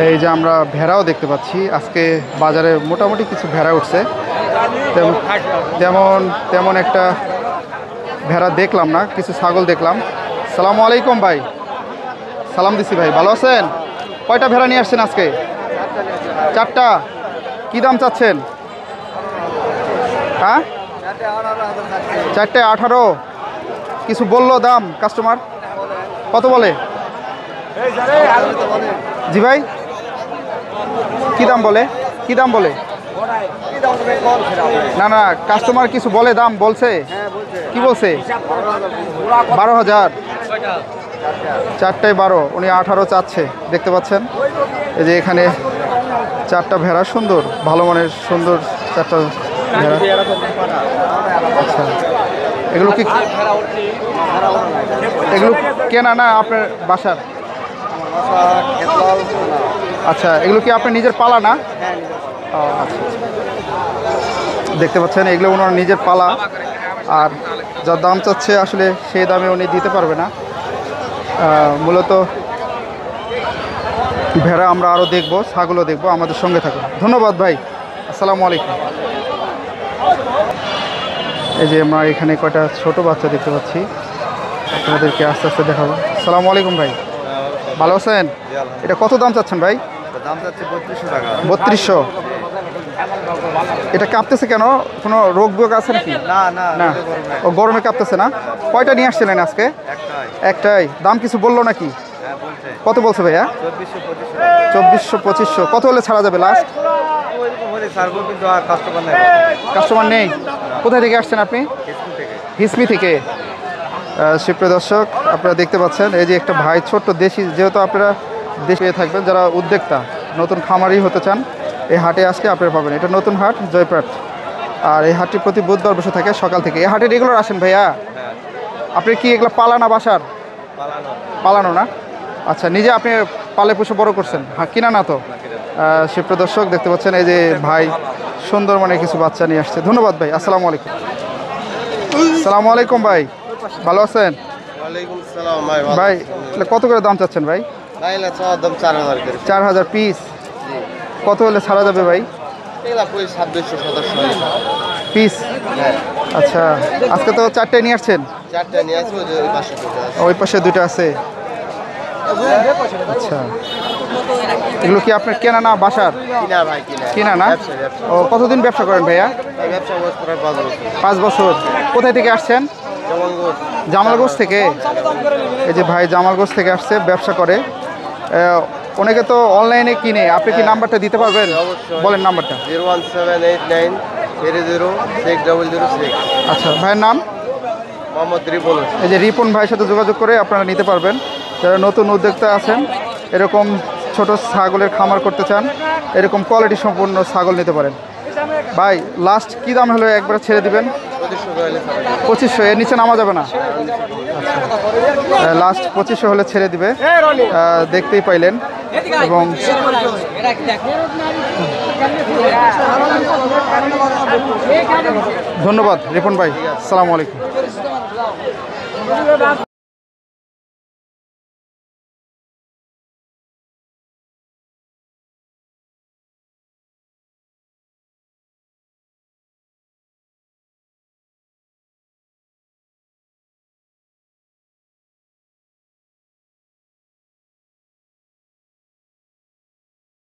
এই যে আমরা ভেড়াও দেখতে পাচ্ছি আজকে বাজারে মোটামুটি কিছু ভেড়া উঠছে যেমন তেমন একটা ভেড়া দেখলাম না, কিছু ছাগল দেখলাম। সালামু আলাইকুম ভাই। সালাম দিছি ভাই, ভালো আছেন? কয়টা ভেড়া নিয়ে আসছেন আজকে? 4টা। কি দাম চাচ্ছেন? হ্যাঁ, 4টায় 18। কিছু বললো দাম কাস্টমার? কত বলে? জি ভাই, কি দাম বলে? কি দাম বলে? না না, কাস্টমার কিছু বলে, দাম বলছে? কি বলছে? 12,000। 4টায় 12, উনি 18 চাচ্ছে। দেখতে পাচ্ছেন এই যে এখানে 4টা ভেড়া, সুন্দর ভালো মানের সুন্দর 4টা ভেড়া। আচ্ছা, এগুলো কি এগুলো কেনা না আপনার বাসার? আচ্ছা, এগুলো কি আপনার নিজের পালা না? আচ্ছা, দেখতে পাচ্ছেন এগুলো ওনার নিজের পালা, আর যা দাম চাচ্ছে আসলে সেই দামে উনি দিতে পারবে না। মূলত ভেড়া আমরা আরও দেখবো, ছাগলও দেখবো, আমাদের সঙ্গে থাকুন। ধন্যবাদ ভাই, আসসালামু আলাইকুম। এই যে আমরা এখানে কয়টা ছোট বাচ্চা দেখতে পাচ্ছি, আপনাদেরকে আস্তে আস্তে দেখাবো। আসসালামু আলাইকুম ভাই, ভালো আছেন? এটা কত দাম চাচ্ছেন ভাই? দাম চাচ্ছে 3200 টাকা। 3200। এটা কাঁপতেছে কেন? কোনো রোগ বিয়োগ আছে নাকি? না না না, ও গরমে কাঁপতেছে না। কয়টা নিয়ে আসছিলেন আজকে? একটাই। দাম কিছু বললো নাকি? কত বলছে ভাইয়া? 2400 2500। কত হলে ছাড়া যাবে লাস্ট? কাস্টমার নেই। কোথায় থেকে আসছেন আপনি? হিসমি থেকে। সুপ্রিয় দর্শক, আপনারা দেখতে পাচ্ছেন এই যে একটা ভাই ছোট্ট দেশি, যেহেতু আপনারা দেশে থাকবেন যারা উদ্যোক্তা নতুন খামারি হতে চান, এই হাটে আজকে আপনারা পাবেন। এটা নতুন হাট, জয়পাট। আর এই হাটটি প্রতি বুধবার বসে থাকে সকাল থেকে। এই হাটে রেগুলার আসেন ভাইয়া? আপনি কি এগুলো পালানা বাসার? পালানো না। আচ্ছা, নিজে আপনি পালে পুষে বড় করছেন? হ্যাঁ, কিনা না তো। সুপ্রিয় দর্শক, দেখতে পাচ্ছেন এই যে ভাই সুন্দর মানে কিছু বাচ্চা নিয়ে আসছে। ধন্যবাদ ভাই, আসসালামু আলাইকুম। আসসালামু আলাইকুম ভাই, ভালো আছেন? ভাই কত করে দাম চাচ্ছেন ভাই? 4000 পিস। কত হলে ছাড়া যাবে ভাই? পিস। আচ্ছা, আজকে তো 4টায় নিয়ে আসছেন? ওই পাশে 2টা আছে। আচ্ছা, এগুলো কি আপনার কেনা না বাসার? কিনা না। ও, কতদিন ব্যবসা করেন ভাইয়া? 5 বছর। কোথায় থেকে আসছেন? জামালগঞ্জ থেকে। এই যে ভাই জামালগঞ্জ থেকে আসছে, ব্যবসা করে। অনেকে তো অনলাইনে কিনে, আপনি কি নাম্বারটা দিতে পারবেন? বলেন নাম্বারটা। 01789 আচ্ছা, ভাইয়ের নাম? মোহাম্মদ রিপন। এই যে রিপন ভাইয়ের সাথে যোগাযোগ করে আপনারা নিতে পারবেন। যারা নতুন উদ্যোক্তা আছেন, এরকম ছোট ছাগলের খামার করতে চান, এরকম কোয়ালিটি সম্পূর্ণ ছাগল নিতে পারেন। ভাই লাস্ট কি দাম হলে একবার ছেড়ে দিবেন? 2500। এর নিচে নামা যাবে না? আচ্ছা, লাস্ট 2500 হলে ছেড়ে দিবে। দেখতেই পাইলেন। এবং ধন্যবাদ রিপন ভাই, আসসালামু আলাইকুম।